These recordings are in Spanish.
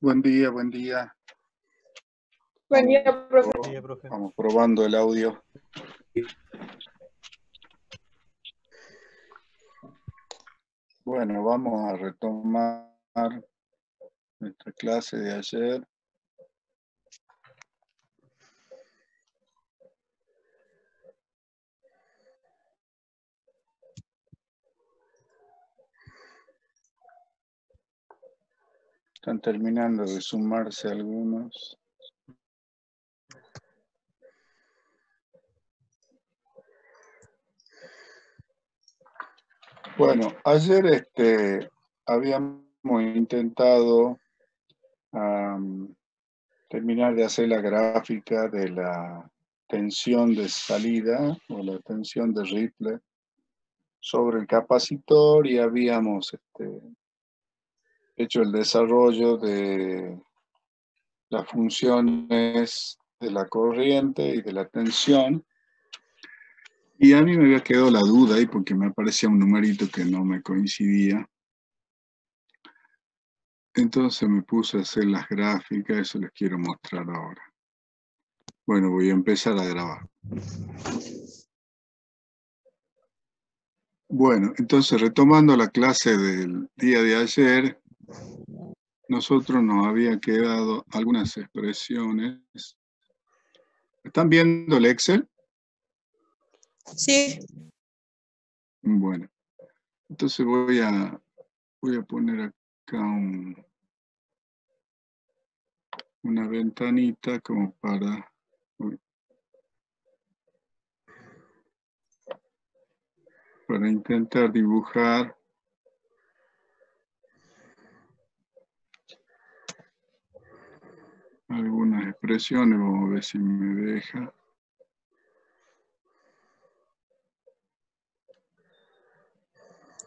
Buen día, buen día. Buen día, profe. Buen día, profe. Vamos probando el audio. Bueno, vamos a retomar nuestra clase de ayer. Están terminando de sumarse algunos. Bueno, ayer habíamos intentado terminar de hacer la gráfica de la tensión de salida o la tensión de Ripley sobre el capacitor y habíamos hecho el desarrollo de las funciones de la corriente y de la tensión. Y a mí me había quedado la duda ahí porque me aparecía un numerito que no me coincidía. Entonces me puse a hacer las gráficas, eso les quiero mostrar ahora. Bueno, voy a empezar a grabar. Bueno, entonces retomando la clase del día de ayer, nosotros nos había quedado algunas expresiones. ¿Están viendo el Excel? Sí. Bueno, entonces voy a poner acá una ventanita como para intentar dibujar algunas expresiones. Vamos a ver si me deja.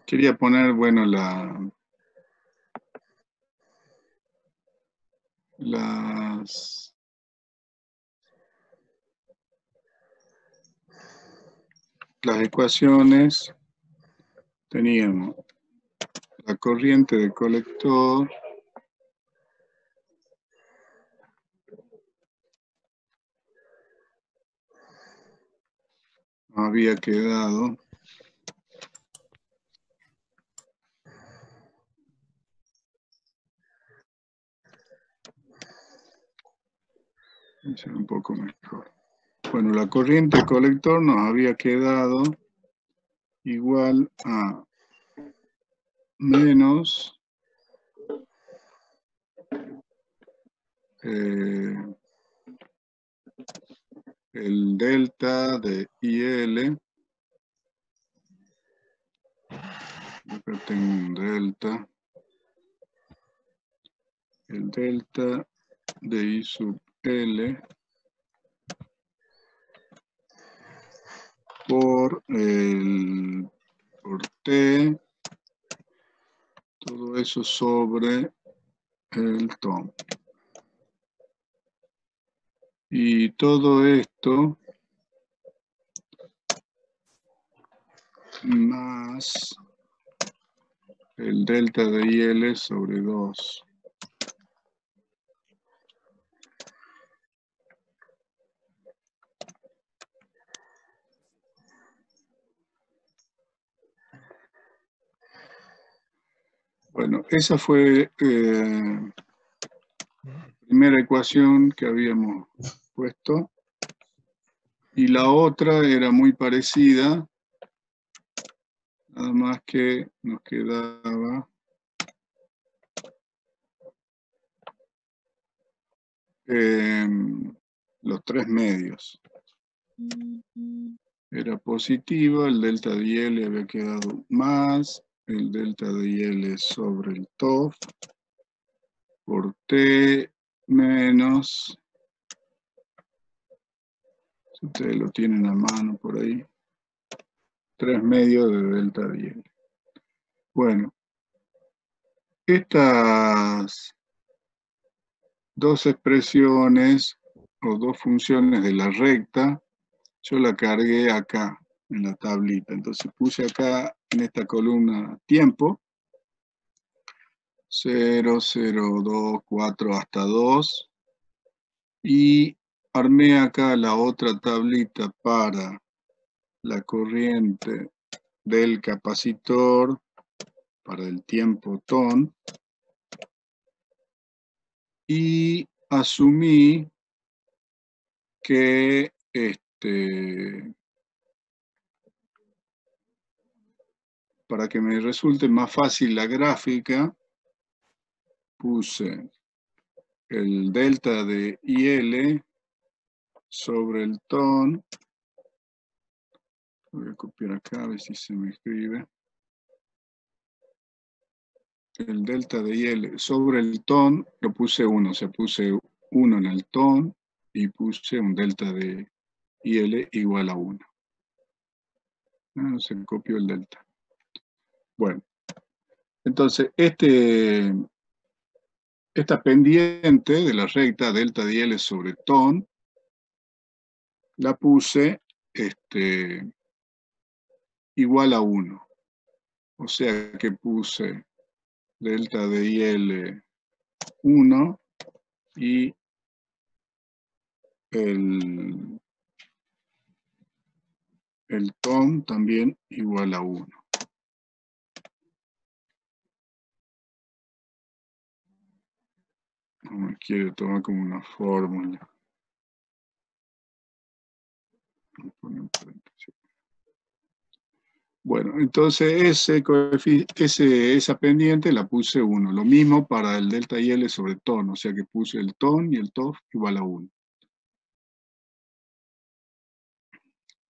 Quería poner, bueno, las ecuaciones. Teníamos la corriente de colector, había quedado un poco mejor. Bueno, la corriente de colector nos había quedado igual a menos el delta de IL. Acá tengo un delta. El delta de I sub L por T, todo eso sobre el tom. Y todo esto más el delta de IL sobre 2. Bueno, esa fue la primera ecuación que habíamos puesto. Y la otra era muy parecida, nada más que nos quedaba los tres medios. Era positiva, el delta de IL había quedado más, el delta de IL sobre el TOF por T menos, si ustedes lo tienen a mano por ahí, 3 medios de delta de IL. Bueno, estas dos expresiones o dos funciones de la recta, yo la cargué acá en la tablita. Entonces puse acá en esta columna tiempo, 0, 0, 2, 4 hasta 2. Y armé acá la otra tablita para la corriente del capacitor para el tiempo ton. Y asumí que para que me resulte más fácil la gráfica, puse el delta de IL sobre el ton. Voy a copiar acá a ver si se me escribe. El delta de IL sobre el ton lo puse 1, o sea, puse 1 en el ton y puse un delta de IL igual a 1. Se copió el delta. Bueno, entonces esta pendiente de la recta delta de IL sobre ton la puse igual a 1. O sea que puse delta de IL 1 y el ton también igual a 1. No me quiere tomar como una fórmula. Bueno, entonces esa pendiente la puse 1. Lo mismo para el delta IL sobre ton, o sea que puse el ton y el TOF igual a 1.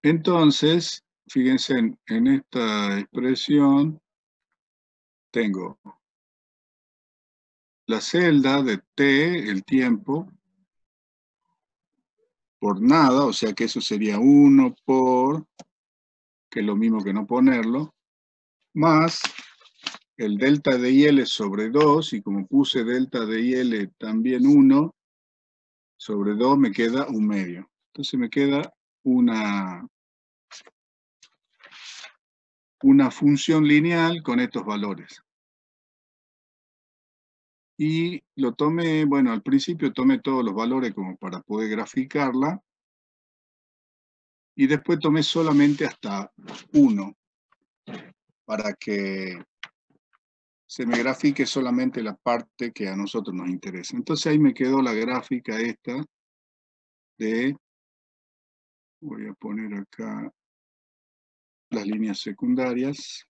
Entonces, fíjense en esta expresión, tengo la celda de T, el tiempo, por nada, o sea que eso sería 1 por, que es lo mismo que no ponerlo, más el delta de IL sobre 2, y como puse delta de IL también 1, sobre 2 me queda 1/2. Entonces me queda una función lineal con estos valores. Y lo tomé, bueno, al principio tomé todos los valores como para poder graficarla, y después tomé solamente hasta 1, para que se me grafique solamente la parte que a nosotros nos interesa. Entonces ahí me quedó la gráfica esta de, voy a poner acá las líneas secundarias.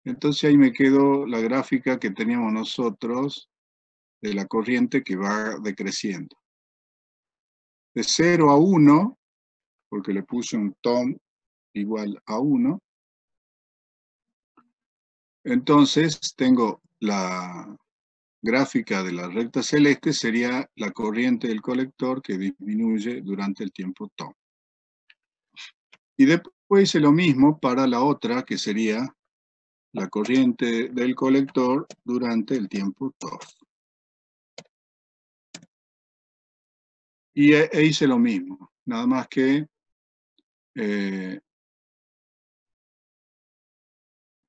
Entonces ahí me quedó la gráfica que teníamos nosotros de la corriente que va decreciendo. De 0 a 1, porque le puse un ton igual a 1, entonces tengo la gráfica de la recta celeste, sería la corriente del colector que disminuye durante el tiempo ton. Y después hice lo mismo para la otra, que sería la corriente del colector durante el tiempo TOF. Y hice lo mismo, nada más que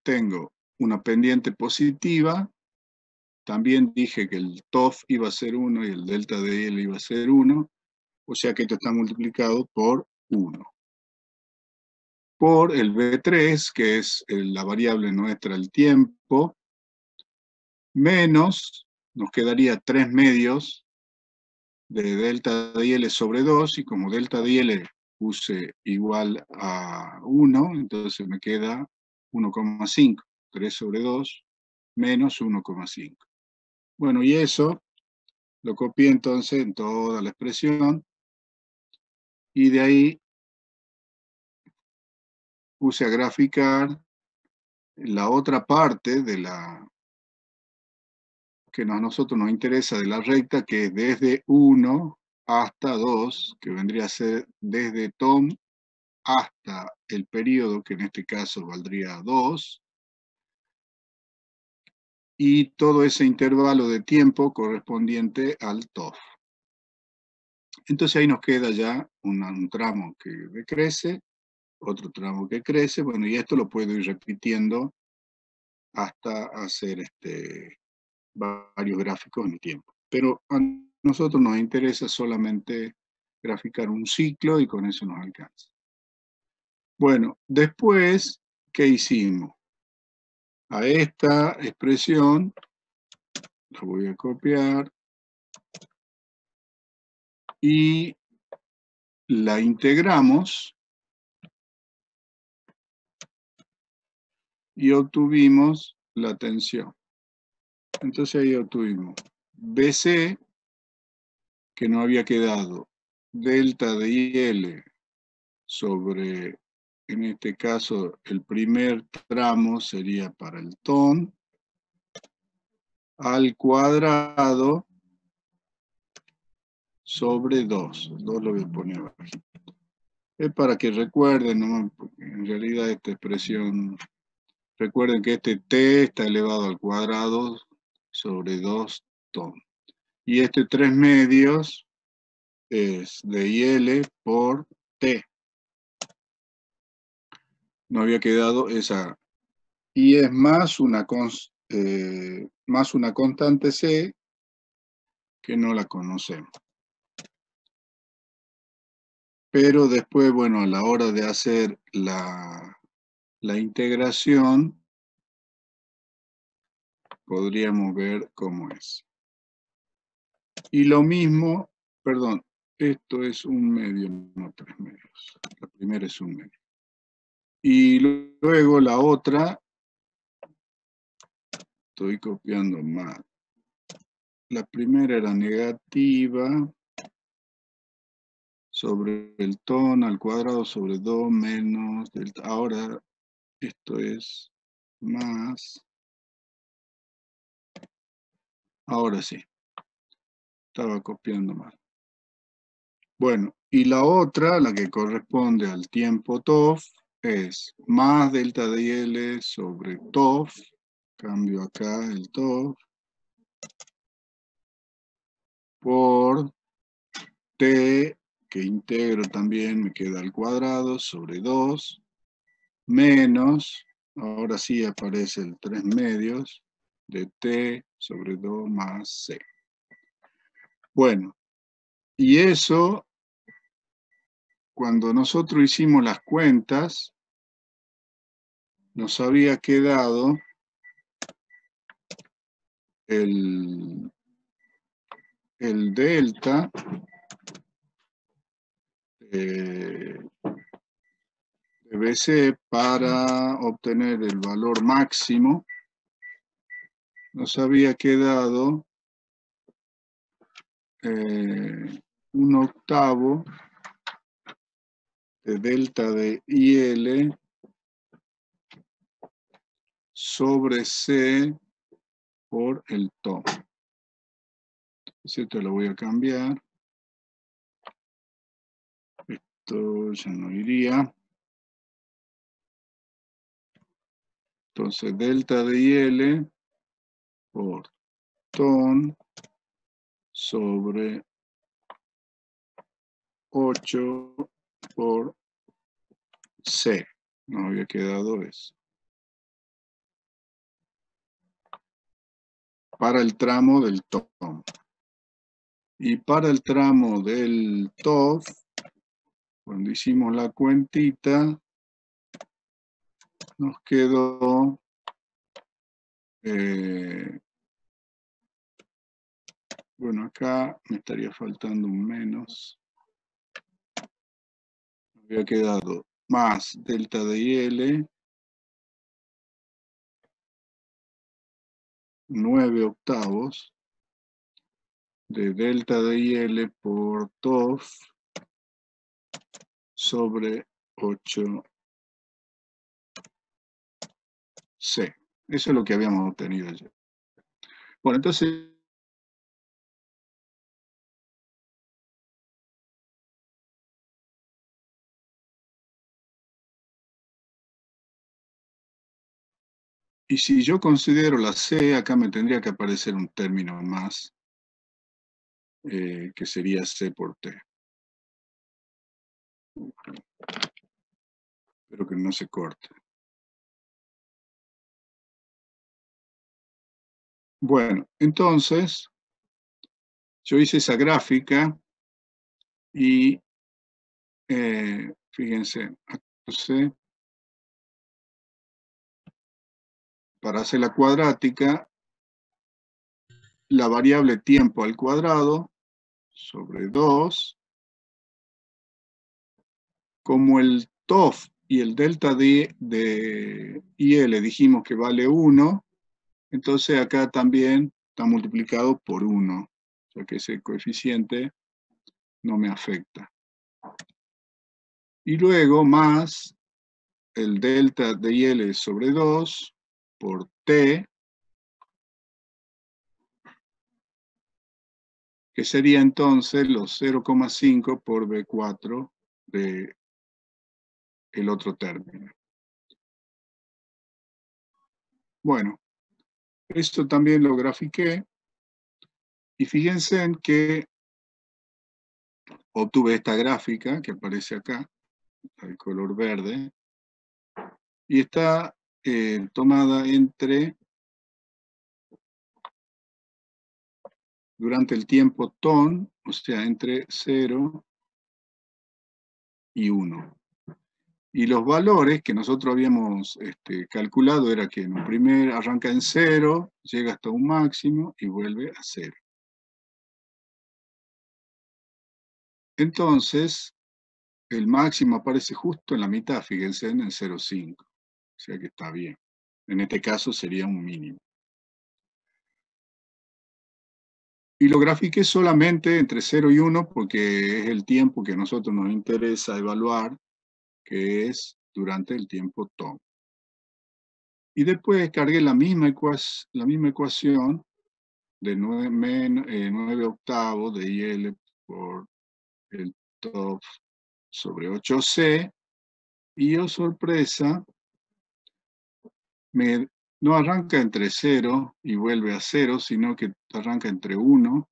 tengo una pendiente positiva, también dije que el TOF iba a ser 1 y el delta de IL iba a ser 1, o sea que esto está multiplicado por 1. Por el B3, que es la variable nuestra, el tiempo, menos, nos quedaría 3 medios de delta de IL sobre 2, y como delta de IL puse igual a 1, entonces me queda 1,5, 3 sobre 2, menos 1,5. Bueno, y eso lo copié entonces en toda la expresión, y de ahí puse a graficar la otra parte de la que a nosotros nos interesa de la recta, que es desde 1 hasta 2, que vendría a ser desde Tom hasta el periodo, que en este caso valdría 2, y todo ese intervalo de tiempo correspondiente al TOF. Entonces ahí nos queda ya un tramo que decrece, otro tramo que crece, bueno, y esto lo puedo ir repitiendo hasta hacer varios gráficos en tiempo. Pero a nosotros nos interesa solamente graficar un ciclo y con eso nos alcanza. Bueno, después, ¿qué hicimos? A esta expresión, la voy a copiar, y la integramos y obtuvimos la tensión. Entonces ahí obtuvimos BC, que nos había quedado delta de IL sobre, en este caso, el primer tramo sería para el TON, al cuadrado sobre 2. 2 lo voy a poner abajo. Es para que recuerden, ¿no? Porque en realidad esta expresión, recuerden que este T está elevado al cuadrado sobre 2 TON. Y este 3 medios es de IL por T. No había quedado esa. Y es más una constante C que no la conocemos. Pero después, bueno, a la hora de hacer la integración, podríamos ver cómo es. Y lo mismo, perdón, esto es un medio, no 3 medios. La primera es un medio. Y luego la otra, estoy copiando mal. La primera era negativa sobre el TON al cuadrado sobre 2 menos delta. Ahora esto es más. Ahora sí. Estaba copiando mal. Bueno, y la otra, la que corresponde al tiempo TOF, es más delta de IL sobre TOF. Cambio acá el TOF. Por T, que integro también, me queda al cuadrado sobre 2, menos, ahora sí aparece el 3 medios, de T sobre 2 más C. Bueno, y eso, cuando nosotros hicimos las cuentas, nos había quedado el delta de BC para obtener el valor máximo. Nos había quedado 1/8 de delta de IL sobre C por el TOM. Esto lo voy a cambiar. Esto ya no iría. Entonces, delta de IL por TOM sobre 8 por C. Nos había quedado eso. Para el tramo del TOM. Y para el tramo del TOF, cuando hicimos la cuentita, nos quedó bueno, acá me estaría faltando un menos. Me había quedado más delta de IL, 9/8 de delta de IL por TOF sobre 8 C. Eso es lo que habíamos obtenido ayer. Bueno, entonces, y si yo considero la C, acá me tendría que aparecer un término más, que sería C por T. Espero que no se corte. Bueno, entonces, yo hice esa gráfica y fíjense, puse, para hacer la cuadrática, la variable tiempo al cuadrado sobre 2, como el TOF y el delta de IL dijimos que vale 1, entonces acá también está multiplicado por 1, o sea que ese coeficiente no me afecta. Y luego más el delta de IL sobre 2 por T, que sería entonces los 0,5 por B4 de el otro término. Bueno, esto también lo grafiqué y fíjense en que obtuve esta gráfica que aparece acá, el color verde, y está tomada durante el tiempo ton, o sea, entre 0 y 1. Y los valores que nosotros habíamos calculado era que en un primer arranca en 0, llega hasta un máximo y vuelve a 0. Entonces, el máximo aparece justo en la mitad, fíjense, en el 0,5. O sea que está bien. En este caso sería un mínimo. Y lo grafiqué solamente entre 0 y 1 porque es el tiempo que a nosotros nos interesa evaluar, que es durante el tiempo TOM. Y después cargué la misma ecuación de 9 octavos de IL por el TOF sobre 8C, y oh sorpresa, no arranca entre 0 y vuelve a 0, sino que arranca entre 1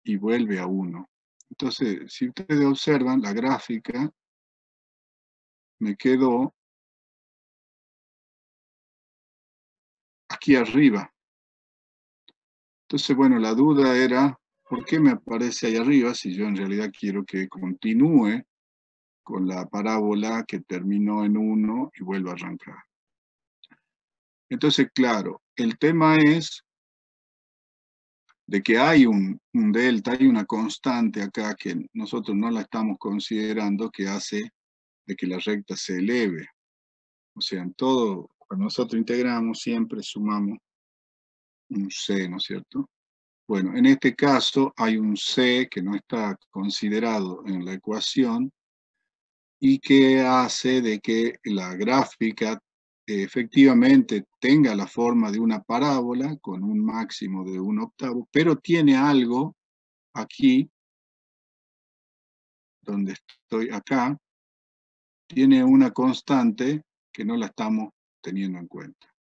y vuelve a 1. Entonces, si ustedes observan la gráfica, me quedó aquí arriba. Entonces, bueno, la duda era, ¿por qué me aparece ahí arriba si yo en realidad quiero que continúe con la parábola que terminó en 1 y vuelva a arrancar? Entonces, claro, el tema es de que hay un delta, hay una constante acá que nosotros no la estamos considerando, que hace de que la recta se eleve. O sea, en todo, cuando nosotros integramos, siempre sumamos un C, ¿no es cierto? Bueno, en este caso hay un C que no está considerado en la ecuación y que hace de que la gráfica efectivamente tenga la forma de una parábola con un máximo de 1 octavo, pero tiene algo aquí, donde estoy acá, tiene una constante que no la estamos teniendo en cuenta.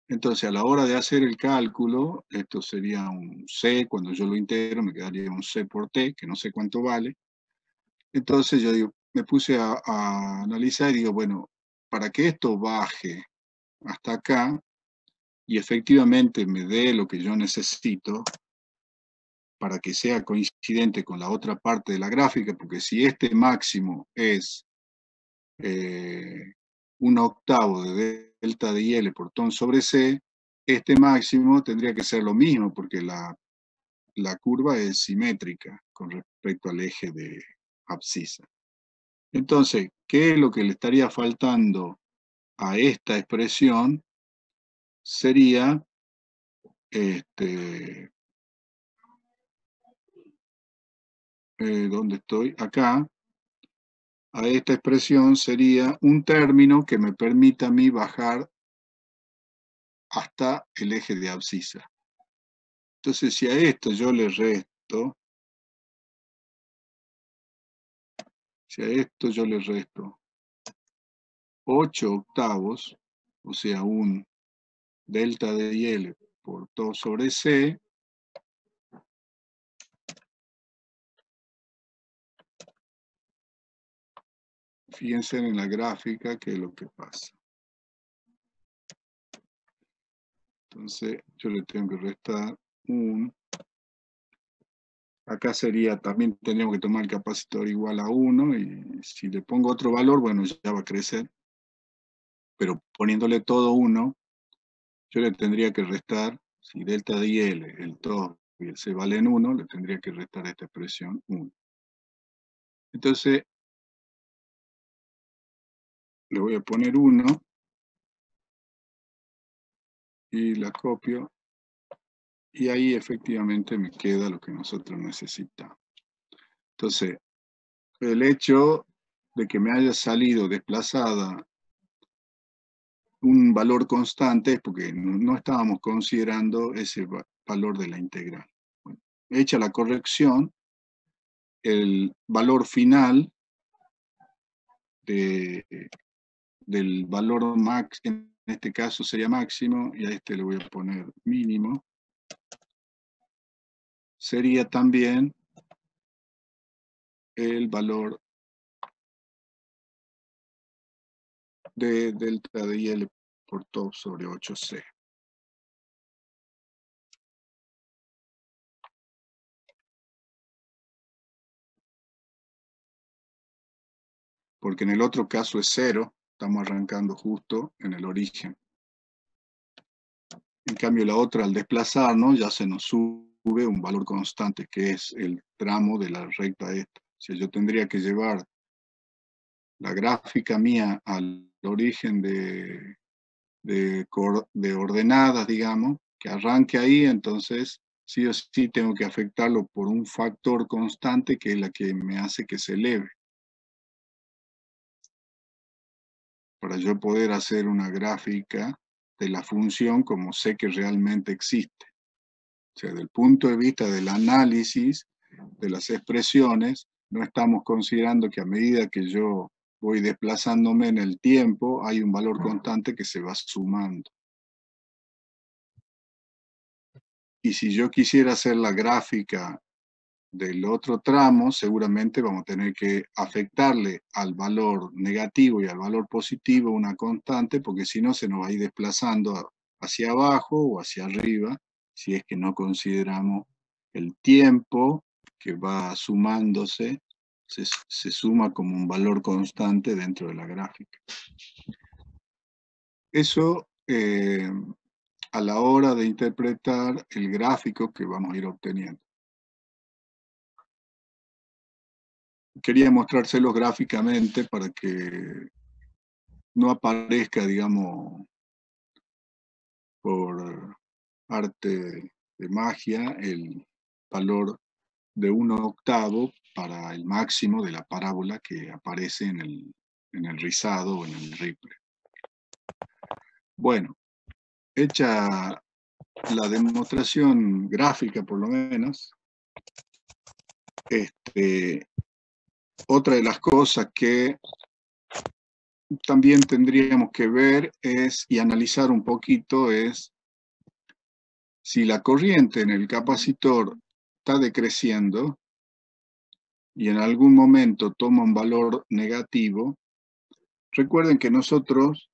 Entonces, a la hora de hacer el cálculo, esto sería un C, cuando yo lo integro me quedaría un C por T, que no sé cuánto vale. Entonces yo digo, me puse a analizar y digo, bueno, para que esto baje hasta acá y efectivamente me dé lo que yo necesito para que sea coincidente con la otra parte de la gráfica, porque si este máximo es 1 octavo de delta de IL por ton sobre C, este máximo tendría que ser lo mismo, porque la curva es simétrica con respecto al eje de abscisa. Entonces, ¿qué es lo que le estaría faltando a esta expresión? Sería ¿dónde estoy? Acá, a esta expresión sería un término que me permita a mí bajar hasta el eje de abscisa. Entonces, si a esto yo le resto, 8 octavos, o sea, un delta de IL por todo sobre C, fíjense en la gráfica qué es lo que pasa. Entonces, yo le tengo que restar un. Acá sería, también tendríamos que tomar el capacitor igual a 1, y si le pongo otro valor, bueno, ya va a crecer. Pero poniéndole todo 1, yo le tendría que restar, si delta de IL, el todo y el C valen 1, le tendría que restar esta expresión 1. Entonces, le voy a poner 1 y la copio, y ahí efectivamente me queda lo que nosotros necesitamos. Entonces, el hecho de que me haya salido desplazada un valor constante es porque no estábamos considerando ese valor de la integral. Bueno, hecha la corrección, el valor final del valor max, en este caso sería máximo, y a este le voy a poner mínimo, sería también el valor de delta de IL por top sobre 8C. Porque en el otro caso es 0, estamos arrancando justo en el origen. En cambio, la otra, al desplazarnos, ya se nos sube un valor constante, que es el tramo de la recta esta. O sea, yo tendría que llevar la gráfica mía al origen de ordenadas, digamos, que arranque ahí, entonces sí o sí tengo que afectarlo por un factor constante que es la que me hace que se eleve. Para yo poder hacer una gráfica de la función como sé que realmente existe. O sea, desde el punto de vista del análisis de las expresiones, no estamos considerando que a medida que yo voy desplazándome en el tiempo, hay un valor constante que se va sumando. Y si yo quisiera hacer la gráfica del otro tramo, seguramente vamos a tener que afectarle al valor negativo y al valor positivo una constante, porque si no se nos va a ir desplazando hacia abajo o hacia arriba, si es que no consideramos el tiempo que va sumándose, se suma como un valor constante dentro de la gráfica. Eso a la hora de interpretar el gráfico que vamos a ir obteniendo. Quería mostrárselos gráficamente para que no aparezca, digamos, por arte de magia, el valor de 1 octavo para el máximo de la parábola que aparece en el rizado o en el ripple. Bueno, hecha la demostración gráfica por lo menos, otra de las cosas que también tendríamos que ver y analizar un poquito es si la corriente en el capacitor está decreciendo y en algún momento toma un valor negativo. Recuerden que nosotros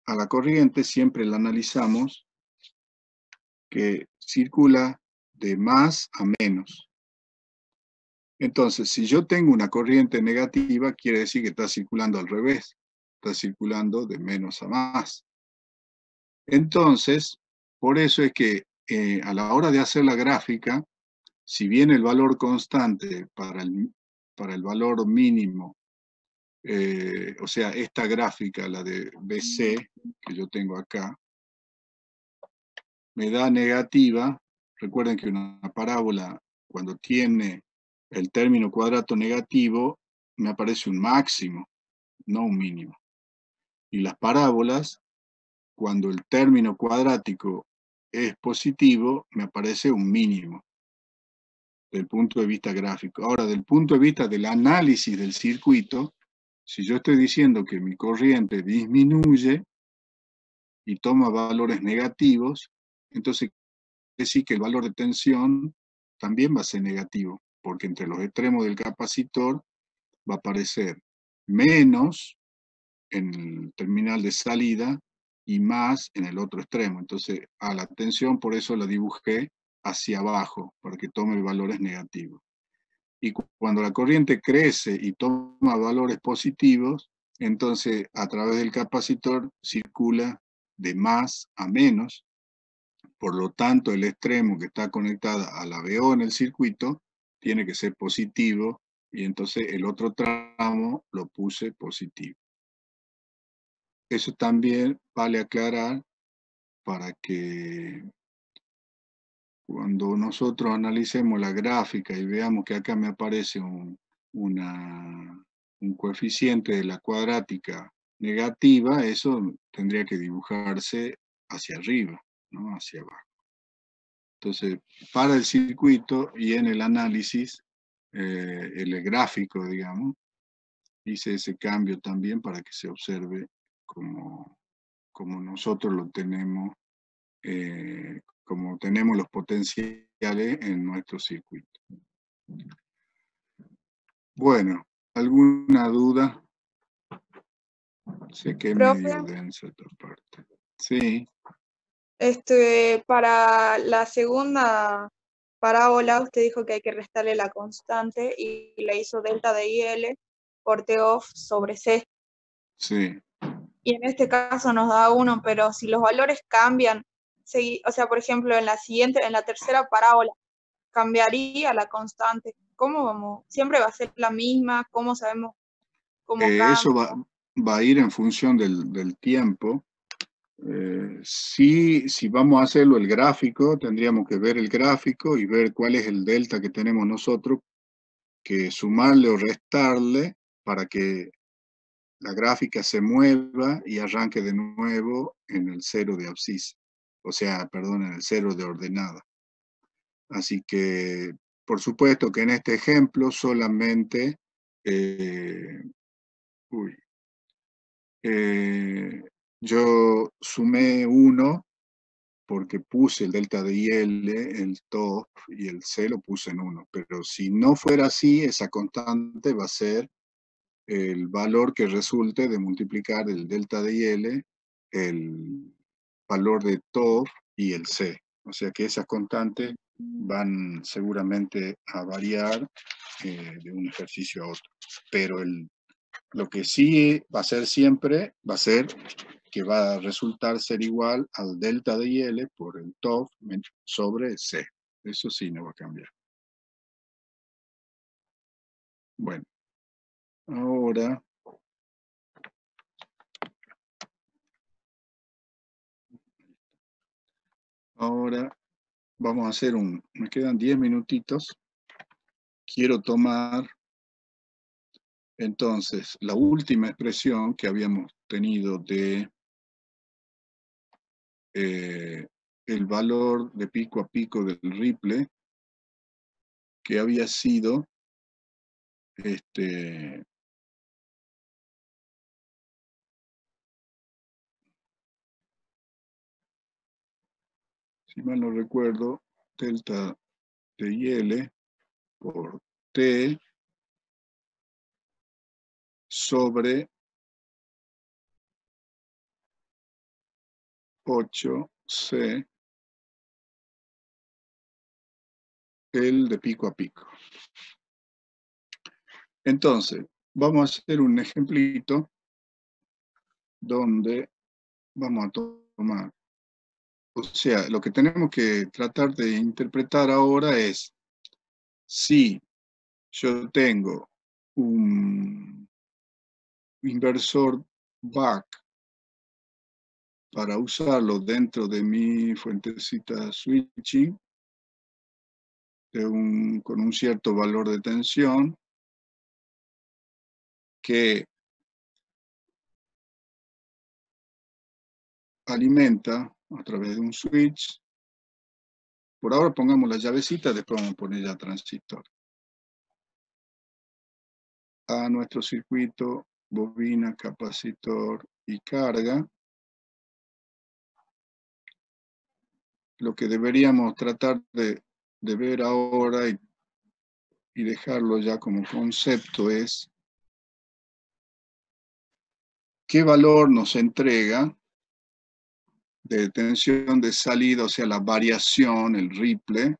a la corriente siempre la analizamos que circula de más a menos. Entonces, si yo tengo una corriente negativa, quiere decir que está circulando al revés, está circulando de menos a más. Entonces, por eso es que a la hora de hacer la gráfica, si bien el valor constante para el valor mínimo, o sea, esta gráfica, la de BC, que yo tengo acá, me da negativa. Recuerden que una parábola, cuando tiene el término cuadrado negativo, me aparece un máximo, no un mínimo. Y las parábolas, cuando el término cuadrático es positivo, me aparece un mínimo, del punto de vista gráfico. Ahora, del punto de vista del análisis del circuito, si yo estoy diciendo que mi corriente disminuye y toma valores negativos, entonces quiere decir que el valor de tensión también va a ser negativo, porque entre los extremos del capacitor va a aparecer menos en el terminal de salida y más en el otro extremo. Entonces, a la tensión por eso la dibujé hacia abajo, para que tome valores negativos. Y cuando la corriente crece y toma valores positivos, entonces a través del capacitor circula de más a menos. Por lo tanto, el extremo que está conectado a la VO en el circuito tiene que ser positivo, y entonces el otro tramo lo puse positivo. Eso también vale aclarar para que cuando nosotros analicemos la gráfica y veamos que acá me aparece un coeficiente de la cuadrática negativa, eso tendría que dibujarse hacia arriba, no hacia abajo. Entonces, para el circuito y en el análisis, el gráfico, digamos, hice ese cambio también para que se observe como nosotros lo tenemos, como tenemos los potenciales en nuestro circuito. Bueno, ¿alguna duda? Sé que es Profe, medio densa esta parte. Sí, para la segunda parábola, usted dijo que hay que restarle la constante y le hizo delta de IL por T off sobre C. sí. Y en este caso nos da 1, pero si los valores cambian, o sea, por ejemplo, en la tercera parábola, cambiaría la constante. ¿Cómo vamos? ¿Siempre va a ser la misma? ¿Cómo sabemos cómo Eso cambia? va a ir en función del tiempo. Si vamos a hacerlo el gráfico, tendríamos que ver el gráfico y ver cuál es el delta que tenemos nosotros, que sumarle o restarle para que la gráfica se mueva y arranque de nuevo en el cero de abscisa. O sea, perdón, en el cero de ordenada. Así que, por supuesto que en este ejemplo solamente uy, yo sumé 1 porque puse el delta de IL, el TOF y el C lo puse en 1. Pero si no fuera así, esa constante va a ser el valor que resulte de multiplicar el delta de IL, el valor de TOF y el C. O sea que esas constantes van seguramente a variar de un ejercicio a otro. Pero lo que sí va a ser siempre, va a ser que va a resultar ser igual al delta de IL por el TOF sobre C. Eso sí no va a cambiar. Bueno, ahora vamos a hacer me quedan 10 minutitos. Quiero tomar entonces la última expresión que habíamos tenido de el valor de pico a pico del Ripley, que había sido si mal no recuerdo, delta de IL por T sobre 8C, el de pico a pico. Entonces, vamos a hacer un ejemplito donde vamos a tomar. O sea, lo que tenemos que tratar de interpretar ahora es si yo tengo un inversor Buck para usarlo dentro de mi fuentecita switching con un cierto valor de tensión, que alimenta a través de un switch. Por ahora pongamos la llavecita, después vamos a poner ya transistor. A nuestro circuito, bobina, capacitor y carga. Lo que deberíamos tratar de ver ahora y dejarlo ya como concepto es qué valor nos entrega de tensión de salida, o sea, la variación, el ripple,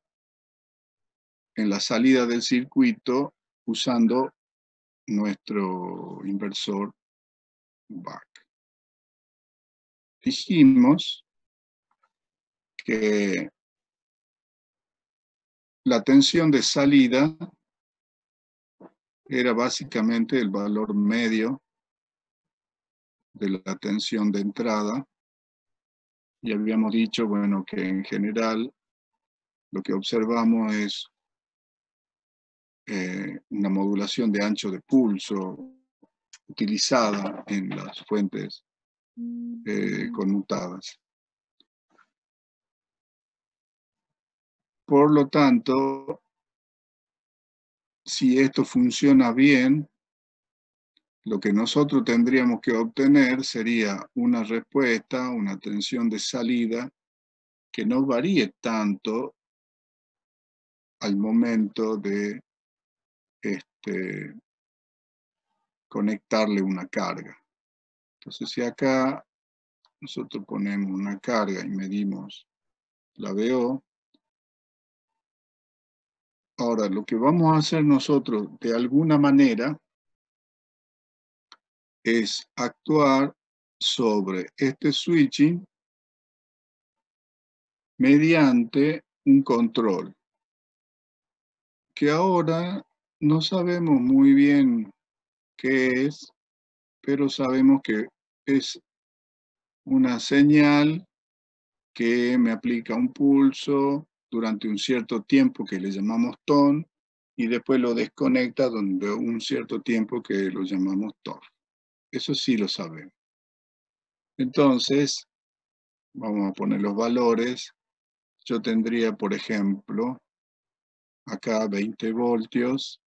en la salida del circuito usando nuestro inversor Buck. Dijimos que la tensión de salida era básicamente el valor medio de la tensión de entrada. Y habíamos dicho, bueno, que en general lo que observamos es una modulación de ancho de pulso utilizada en las fuentes conmutadas. Por lo tanto, si esto funciona bien, lo que nosotros tendríamos que obtener sería una respuesta, una tensión de salida que no varíe tanto al momento de conectarle una carga. Entonces, si acá nosotros ponemos una carga y medimos la VO, ahora lo que vamos a hacer nosotros de alguna manera es actuar sobre este switching mediante un control, que ahora no sabemos muy bien qué es, pero sabemos que es una señal que me aplica un pulso durante un cierto tiempo que le llamamos ton, y después lo desconecta durante un cierto tiempo que lo llamamos TOF. Eso sí lo sabemos. Entonces, vamos a poner los valores. Yo tendría, por ejemplo, acá 20 voltios,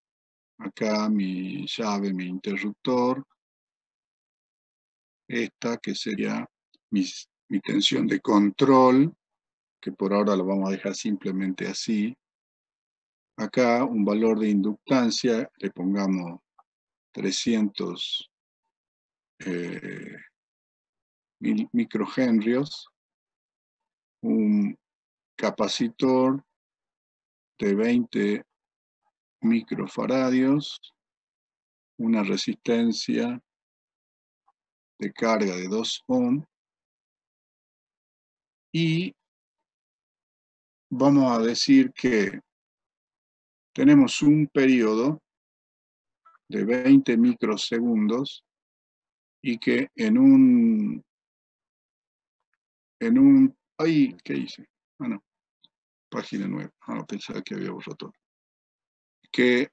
acá mi llave, mi interruptor, esta que sería mi tensión de control, que por ahora lo vamos a dejar simplemente así. Acá un valor de inductancia, le pongamos 300 microhenrios, un capacitor de 20 microfaradios, una resistencia de carga de 2 ohm, y vamos a decir que tenemos un periodo de 20 microsegundos y que ahí, ¿qué hice? Ah, no, página 9. Ah, pensaba que había borrado todo. Que,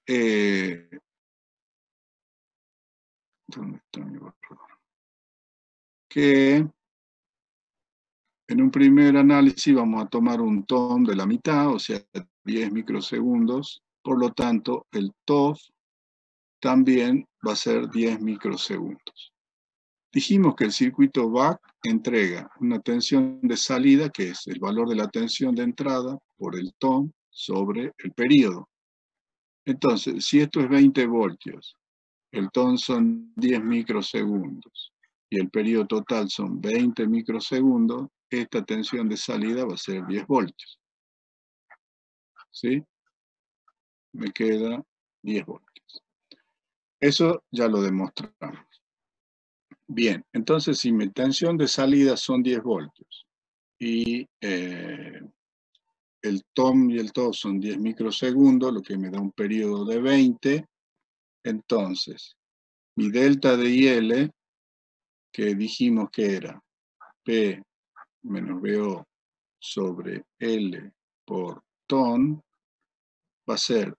¿dónde está mi borrador? Que en un primer análisis vamos a tomar un TOM de la mitad, o sea, 10 microsegundos. Por lo tanto, el TOF también va a ser 10 microsegundos. Dijimos que el circuito Buck entrega una tensión de salida, que es el valor de la tensión de entrada por el TOM sobre el período. Entonces, si esto es 20 voltios, el TOM son 10 microsegundos y el periodo total son 20 microsegundos, esta tensión de salida va a ser 10 voltios. ¿Sí? Me queda 10 voltios. Eso ya lo demostramos. Bien, entonces si mi tensión de salida son 10 voltios y el TOM y el TOF son 10 microsegundos, lo que me da un periodo de 20, entonces mi delta de IL, que dijimos que era P menos VO sobre L por TON, va a ser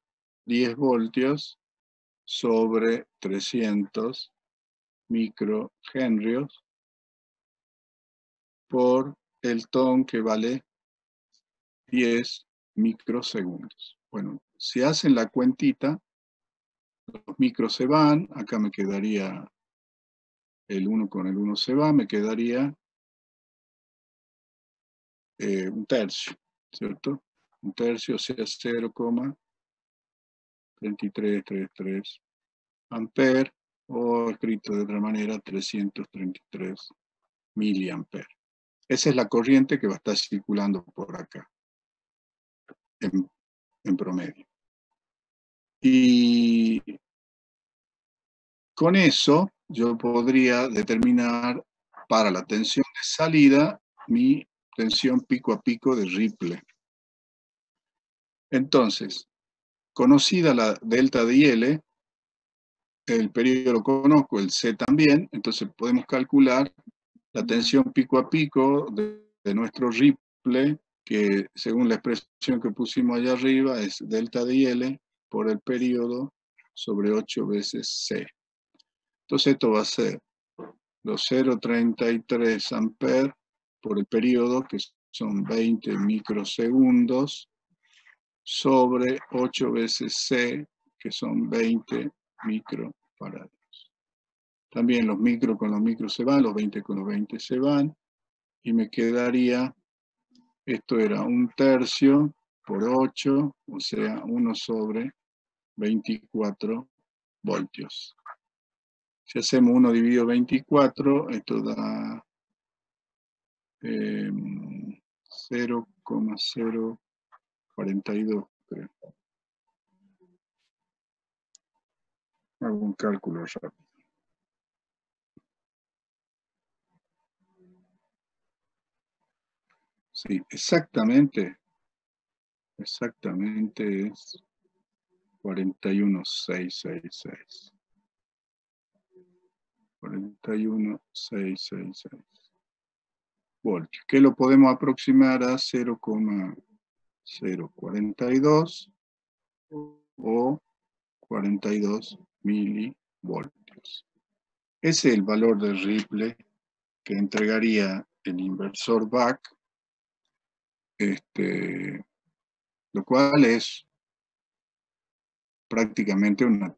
10 voltios sobre 300 microhenrios por el ton, que vale 10 microsegundos. Bueno, si hacen la cuentita, los micros se van, acá me quedaría el 1 con el 1 se va, me quedaría un tercio, ¿cierto? Un tercio, o sea, 0,3333 amperes, o escrito de otra manera, 333 miliamperes. Esa es la corriente que va a estar circulando por acá, en promedio. Y con eso yo podría determinar para la tensión de salida mi tensión pico a pico de Ripley. Entonces, conocida la delta de IL, el periodo lo conozco, el C también, entonces podemos calcular la tensión pico a pico de nuestro Ripley, que según la expresión que pusimos allá arriba es delta de IL por el periodo sobre 8 veces C. Entonces esto va a ser los 0,33 amperes por el periodo, que son 20 microsegundos, sobre 8 veces C, que son 20 microfarads. También los micros con los micros se van, los 20 con los 20 se van, y me quedaría, esto era un tercio por 8, o sea, 1 sobre 24 voltios. Si hacemos 1 dividido 24, esto da 0,042, creo. Hago un cálculo rápido. Sí, exactamente es 41,666. 41,666 voltios, que lo podemos aproximar a 0,042 o 42 milivoltios. Ese es el valor de Ripley que entregaría el inversor Buck, lo cual es prácticamente una